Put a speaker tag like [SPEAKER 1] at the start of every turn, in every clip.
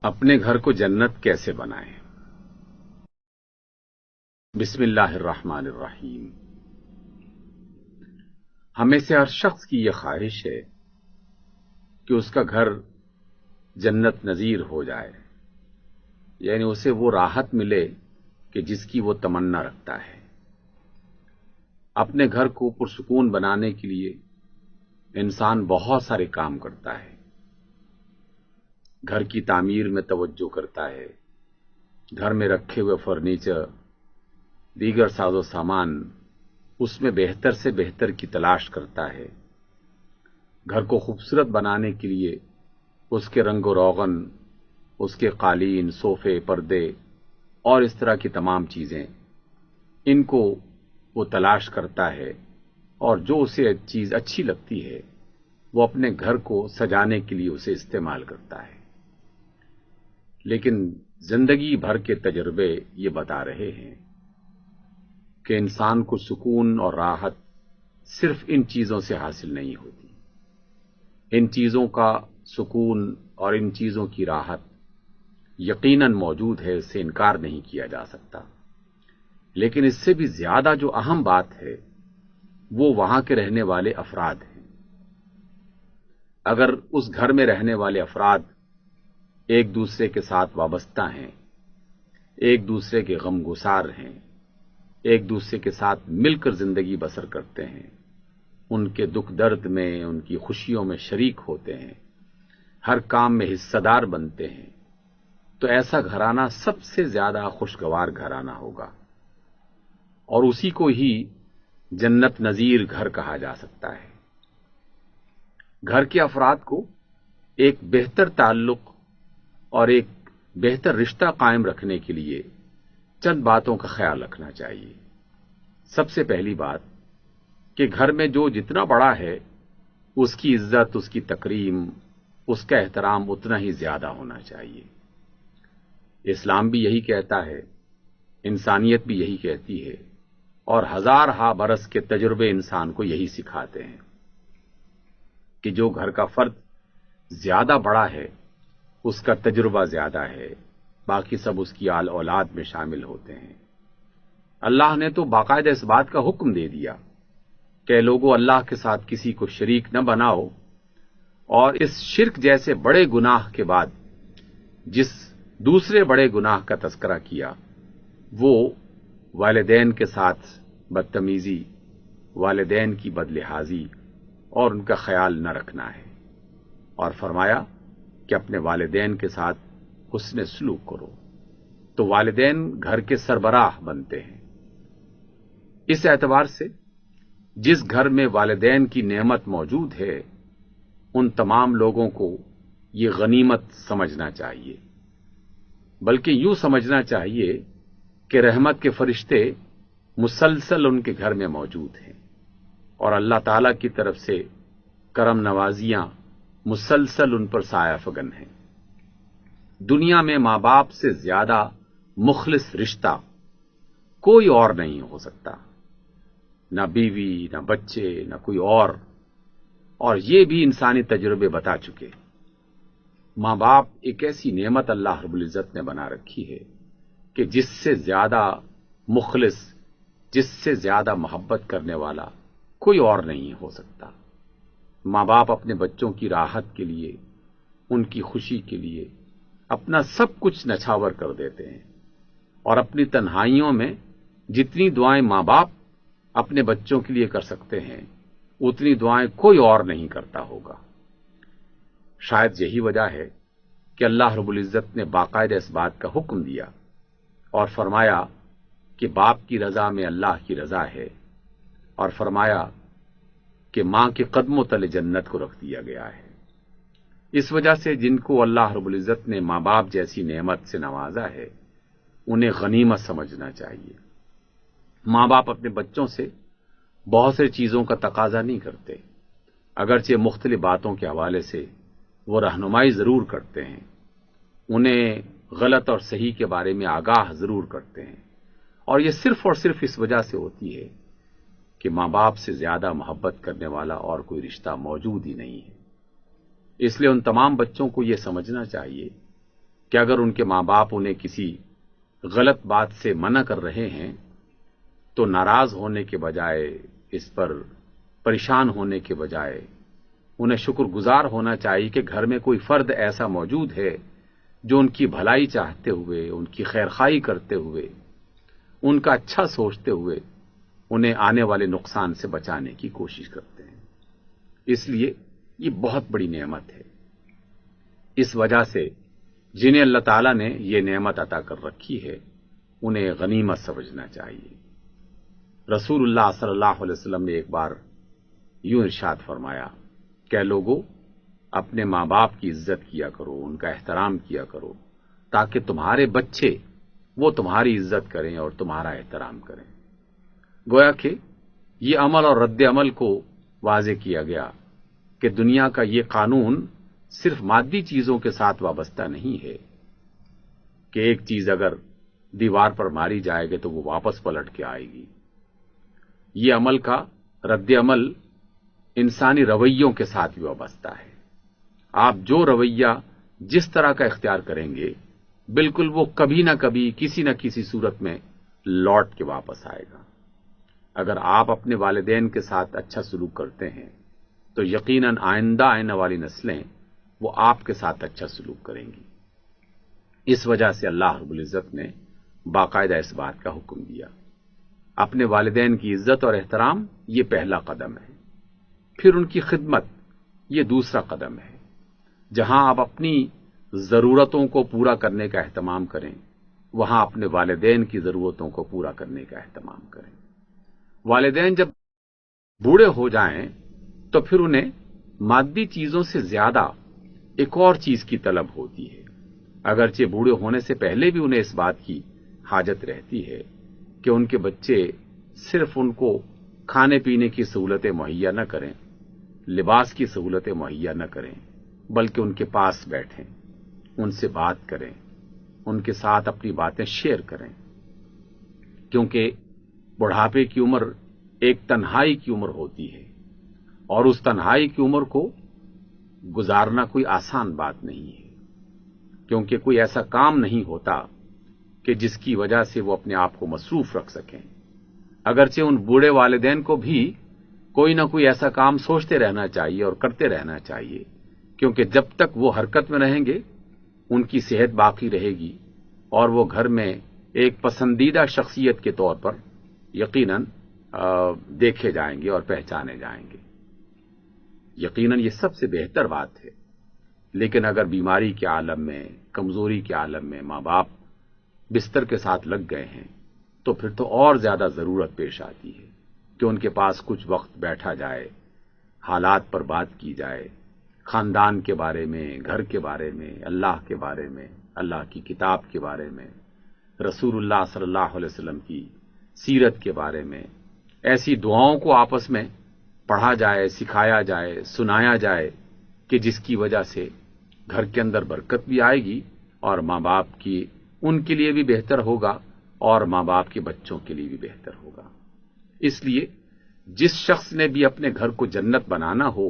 [SPEAKER 1] اپنے گھر کو جنت کیسے بنائیں؟ بسم اللہ الرحمن الرحیم۔ ہمیں سے ہر شخص کی یہ خواہش ہے کہ اس کا گھر جنت نظیر ہو جائے، یعنی اسے وہ راحت ملے کہ جس کی وہ تمنا رکھتا ہے۔ اپنے گھر کو پرسکون بنانے کے لیے انسان بہت سارے کام کرتا ہے۔ گھر کی تعمیر میں توجہ کرتا ہے، گھر میں رکھے ہوئے فرنیچر، دیگر ساز و سامان، اس میں بہتر سے بہتر کی تلاش کرتا ہے۔ گھر کو خوبصورت بنانے کے لیے اس کے رنگ و روغن، اس کے قالین، صوفے، پردے اور اس طرح کی تمام چیزیں، ان کو وہ تلاش کرتا ہے، اور جو اسے چیز اچھی لگتی ہے وہ اپنے گھر کو سجانے کے لیے اسے استعمال کرتا ہے۔ لیکن زندگی بھر کے تجربے یہ بتا رہے ہیں کہ انسان کو سکون اور راحت صرف ان چیزوں سے حاصل نہیں ہوتی۔ ان چیزوں کا سکون اور ان چیزوں کی راحت یقیناً موجود ہے، اس سے انکار نہیں کیا جا سکتا، لیکن اس سے بھی زیادہ جو اہم بات ہے وہ وہاں کے رہنے والے افراد ہیں۔ اگر اس گھر میں رہنے والے افراد ایک دوسرے کے ساتھ وابستہ ہیں، ایک دوسرے کے غم گسار ہیں، ایک دوسرے کے ساتھ مل کر زندگی بسر کرتے ہیں، ان کے دکھ درد میں، ان کی خوشیوں میں شریک ہوتے ہیں، ہر کام میں حصہ دار بنتے ہیں، تو ایسا گھرانہ سب سے زیادہ خوشگوار گھرانہ ہوگا، اور اسی کو ہی جنت نظیر گھر کہا جا سکتا ہے۔ گھر کے افراد کو ایک بہتر تعلق اور ایک بہتر رشتہ قائم رکھنے کے لیے چند باتوں کا خیال رکھنا چاہیے۔ سب سے پہلی بات کہ گھر میں جو جتنا بڑا ہے اس کی عزت، اس کی تکریم، اس کا احترام اتنا ہی زیادہ ہونا چاہیے۔ اسلام بھی یہی کہتا ہے، انسانیت بھی یہی کہتی ہے، اور ہزارہا برس کے تجربے انسان کو یہی سکھاتے ہیں کہ جو گھر کا فرد زیادہ بڑا ہے اس کا تجربہ زیادہ ہے، باقی سب اس کی آل اولاد میں شامل ہوتے ہیں۔ اللہ نے تو باقاعدہ اس بات کا حکم دے دیا کہ لوگوں، اللہ کے ساتھ کسی کو شریک نہ بناؤ، اور اس شرک جیسے بڑے گناہ کے بعد جس دوسرے بڑے گناہ کا تذکرہ کیا وہ والدین کے ساتھ بدتمیزی، والدین کی بدلحاظی اور ان کا خیال نہ رکھنا ہے، اور فرمایا کہ اپنے والدین کے ساتھ حسن سلوک کرو۔ تو والدین گھر کے سربراہ بنتے ہیں۔ اس اعتبار سے جس گھر میں والدین کی نعمت موجود ہے ان تمام لوگوں کو یہ غنیمت سمجھنا چاہیے، بلکہ یوں سمجھنا چاہیے کہ رحمت کے فرشتے مسلسل ان کے گھر میں موجود ہیں، اور اللہ تعالی کی طرف سے کرم نوازیاں مسلسل ان پر سایہ فگن ہیں۔ دنیا میں ماں باپ سے زیادہ مخلص رشتہ کوئی اور نہیں ہو سکتا، نہ بیوی، نہ بچے، نہ کوئی اور یہ بھی انسانی تجربے بتا چکے۔ ماں باپ ایک ایسی نعمت اللہ رب العزت نے بنا رکھی ہے کہ جس سے زیادہ مخلص، جس سے زیادہ محبت کرنے والا کوئی اور نہیں ہو سکتا۔ ماں باپ اپنے بچوں کی راحت کے لیے، ان کی خوشی کے لیے اپنا سب کچھ نچھاور کر دیتے ہیں، اور اپنی تنہائیوں میں جتنی دعائیں ماں باپ اپنے بچوں کے لیے کر سکتے ہیں اتنی دعائیں کوئی اور نہیں کرتا ہوگا۔ شاید یہی وجہ ہے کہ اللہ رب العزت نے باقاعدہ اس بات کا حکم دیا اور فرمایا کہ باپ کی رضا میں اللہ کی رضا ہے، اور فرمایا کہ ماں کے قدموں تلے جنت کو رکھ دیا گیا ہے۔ اس وجہ سے جن کو اللہ رب العزت نے ماں باپ جیسی نعمت سے نوازا ہے انہیں غنیمت سمجھنا چاہیے۔ ماں باپ اپنے بچوں سے بہت سی چیزوں کا تقاضا نہیں کرتے، اگرچہ مختلف باتوں کے حوالے سے وہ رہنمائی ضرور کرتے ہیں، انہیں غلط اور صحیح کے بارے میں آگاہ ضرور کرتے ہیں، اور یہ صرف اور صرف اس وجہ سے ہوتی ہے کہ ماں باپ سے زیادہ محبت کرنے والا اور کوئی رشتہ موجود ہی نہیں ہے۔ اس لیے ان تمام بچوں کو یہ سمجھنا چاہیے کہ اگر ان کے ماں باپ انہیں کسی غلط بات سے منع کر رہے ہیں تو ناراض ہونے کے بجائے، اس پر پریشان ہونے کے بجائے انہیں شکر گزار ہونا چاہیے کہ گھر میں کوئی فرد ایسا موجود ہے جو ان کی بھلائی چاہتے ہوئے، ان کی خیرخواہی کرتے ہوئے، ان کا اچھا سوچتے ہوئے انہیں آنے والے نقصان سے بچانے کی کوشش کرتے ہیں۔ اس لیے یہ بہت بڑی نعمت ہے۔ اس وجہ سے جنہیں اللہ تعالیٰ نے یہ نعمت عطا کر رکھی ہے انہیں غنیمت سمجھنا چاہیے۔ رسول اللہ صلی اللہ علیہ وسلم نے ایک بار یوں ارشاد فرمایا کہ لوگوں، اپنے ماں باپ کی عزت کیا کرو، ان کا احترام کیا کرو، تاکہ تمہارے بچے وہ تمہاری عزت کریں اور تمہارا احترام کریں۔ گویا کہ یہ عمل اور رد عمل کو واضح کیا گیا کہ دنیا کا یہ قانون صرف مادی چیزوں کے ساتھ وابستہ نہیں ہے کہ ایک چیز اگر دیوار پر ماری جائے گی تو وہ واپس پلٹ کے آئے گی۔ یہ عمل کا رد عمل انسانی رویوں کے ساتھ بھی وابستہ ہے۔ آپ جو رویہ جس طرح کا اختیار کریں گے بالکل وہ کبھی نہ کبھی کسی نہ کسی صورت میں لوٹ کے واپس آئے گا۔ اگر آپ اپنے والدین کے ساتھ اچھا سلوک کرتے ہیں تو یقیناً آئندہ آنے والی نسلیں وہ آپ کے ساتھ اچھا سلوک کریں گی۔ اس وجہ سے اللہ رب العزت نے باقاعدہ اس بات کا حکم دیا۔ اپنے والدین کی عزت اور احترام یہ پہلا قدم ہے، پھر ان کی خدمت یہ دوسرا قدم ہے۔ جہاں آپ اپنی ضرورتوں کو پورا کرنے کا اہتمام کریں وہاں اپنے والدین کی ضرورتوں کو پورا کرنے کا اہتمام کریں۔ والدین جب بوڑھے ہو جائیں تو پھر انہیں مادی چیزوں سے زیادہ ایک اور چیز کی طلب ہوتی ہے، اگرچہ بوڑھے ہونے سے پہلے بھی انہیں اس بات کی حاجت رہتی ہے کہ ان کے بچے صرف ان کو کھانے پینے کی سہولتیں مہیا نہ کریں، لباس کی سہولتیں مہیا نہ کریں، بلکہ ان کے پاس بیٹھیں، ان سے بات کریں، ان کے ساتھ اپنی باتیں شیئر کریں، کیونکہ بڑھاپے کی عمر ایک تنہائی کی عمر ہوتی ہے اور اس تنہائی کی عمر کو گزارنا کوئی آسان بات نہیں ہے، کیونکہ کوئی ایسا کام نہیں ہوتا کہ جس کی وجہ سے وہ اپنے آپ کو مصروف رکھ سکیں۔ اگرچہ ان بوڑھے والدین کو بھی کوئی نہ کوئی ایسا کام سوچتے رہنا چاہیے اور کرتے رہنا چاہیے، کیونکہ جب تک وہ حرکت میں رہیں گے ان کی صحت باقی رہے گی اور وہ گھر میں ایک پسندیدہ شخصیت کے طور پر یقیناً دیکھے جائیں گے اور پہچانے جائیں گے۔ یقیناً یہ سب سے بہتر بات ہے، لیکن اگر بیماری کے عالم میں، کمزوری کے عالم میں ماں باپ بستر کے ساتھ لگ گئے ہیں تو پھر تو اور زیادہ ضرورت پیش آتی ہے کہ ان کے پاس کچھ وقت بیٹھا جائے، حالات پر بات کی جائے، خاندان کے بارے میں، گھر کے بارے میں، اللہ کے بارے میں، اللہ کی کتاب کے بارے میں، رسول اللہ صلی اللہ علیہ وسلم کی سیرت کے بارے میں، ایسی دعاؤں کو آپس میں پڑھا جائے، سکھایا جائے، سنایا جائے کہ جس کی وجہ سے گھر کے اندر برکت بھی آئے گی اور ماں باپ کی ان کے لیے بھی بہتر ہوگا اور ماں باپ کے بچوں کے لیے بھی بہتر ہوگا۔ اس لیے جس شخص نے بھی اپنے گھر کو جنت بنانا ہو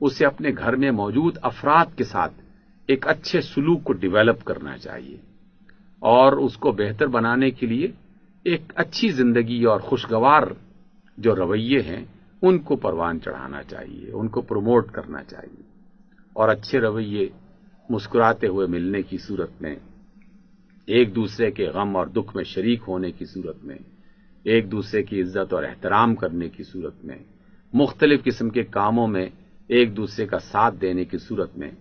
[SPEAKER 1] اسے اپنے گھر میں موجود افراد کے ساتھ ایک اچھے سلوک کو ڈیولپ کرنا چاہیے اور اس کو بہتر بنانے کے لیے ایک اچھی زندگی اور خوشگوار جو رویے ہیں ان کو پروان چڑھانا چاہیے، ان کو پروموٹ کرنا چاہیے، اور اچھے رویے مسکراتے ہوئے ملنے کی صورت میں، ایک دوسرے کے غم اور دکھ میں شریک ہونے کی صورت میں، ایک دوسرے کی عزت اور احترام کرنے کی صورت میں، مختلف قسم کے کاموں میں ایک دوسرے کا ساتھ دینے کی صورت میں،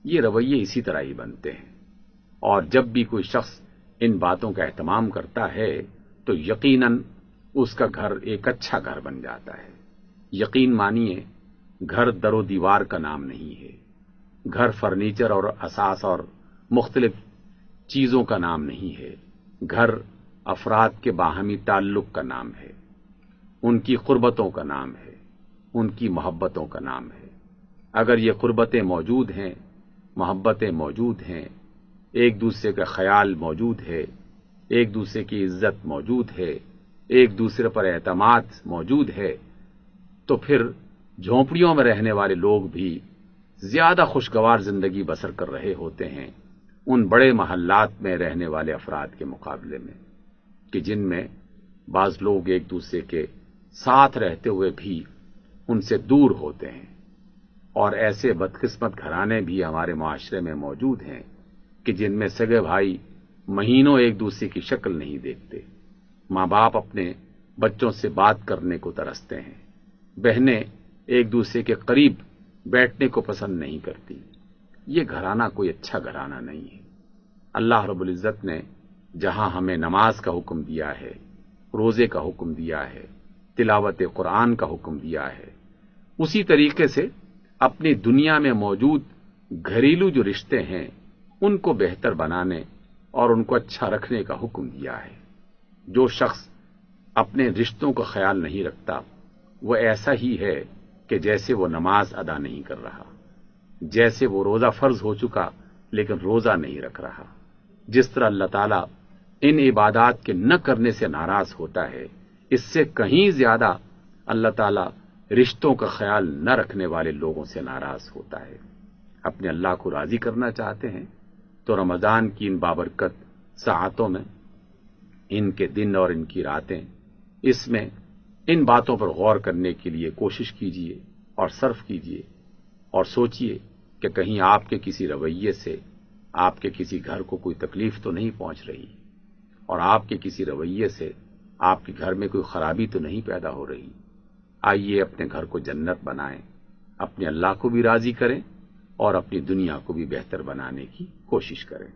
[SPEAKER 1] یہ رویے اسی طرح ہی بنتے ہیں۔ اور جب بھی کوئی شخص ان باتوں کا اہتمام کرتا ہے تو یقیناً اس کا گھر ایک اچھا گھر بن جاتا ہے۔ یقین مانیے، گھر در و دیوار کا نام نہیں ہے، گھر فرنیچر اور اثاث اور مختلف چیزوں کا نام نہیں ہے، گھر افراد کے باہمی تعلق کا نام ہے، ان کی قربتوں کا نام ہے، ان کی محبتوں کا نام ہے۔ اگر یہ قربتیں موجود ہیں، محبتیں موجود ہیں، ایک دوسرے کا خیال موجود ہے، ایک دوسرے کی عزت موجود ہے، ایک دوسرے پر اعتماد موجود ہے، تو پھر جھونپڑیوں میں رہنے والے لوگ بھی زیادہ خوشگوار زندگی بسر کر رہے ہوتے ہیں ان بڑے محلات میں رہنے والے افراد کے مقابلے میں کہ جن میں بعض لوگ ایک دوسرے کے ساتھ رہتے ہوئے بھی ان سے دور ہوتے ہیں، اور ایسے بدقسمت گھرانے بھی ہمارے معاشرے میں موجود ہیں کہ جن میں سگے بھائی مہینوں ایک دوسرے کی شکل نہیں دیکھتے، ماں باپ اپنے بچوں سے بات کرنے کو ترستے ہیں، بہنیں ایک دوسرے کے قریب بیٹھنے کو پسند نہیں کرتی۔ یہ گھرانہ کوئی اچھا گھرانہ نہیں ہے۔ اللہ رب العزت نے جہاں ہمیں نماز کا حکم دیا ہے، روزے کا حکم دیا ہے، تلاوت قرآن کا حکم دیا ہے، اسی طریقے سے اپنی دنیا میں موجود گھریلو جو رشتے ہیں ان کو بہتر بنانے اور ان کو اچھا رکھنے کا حکم دیا ہے۔ جو شخص اپنے رشتوں کا خیال نہیں رکھتا وہ ایسا ہی ہے کہ جیسے وہ نماز ادا نہیں کر رہا، جیسے وہ روزہ فرض ہو چکا لیکن روزہ نہیں رکھ رہا۔ جس طرح اللہ تعالیٰ ان عبادات کے نہ کرنے سے ناراض ہوتا ہے، اس سے کہیں زیادہ اللہ تعالیٰ رشتوں کا خیال نہ رکھنے والے لوگوں سے ناراض ہوتا ہے۔ اپنے اللہ کو راضی کرنا چاہتے ہیں تو رمضان کی ان بابرکت ساعتوں میں، ان کے دن اور ان کی راتیں، اس میں ان باتوں پر غور کرنے کے لیے کوشش کیجیے اور صرف کیجیے، اور سوچئے کہ کہیں آپ کے کسی رویے سے آپ کے کسی گھر کو کوئی تکلیف تو نہیں پہنچ رہی، اور آپ کے کسی رویے سے آپ کے گھر میں کوئی خرابی تو نہیں پیدا ہو رہی۔ آئیے اپنے گھر کو جنت بنائیں، اپنے اللہ کو بھی راضی کریں اور اپنی دنیا کو بھی بہتر بنانے کی کوشش کریں۔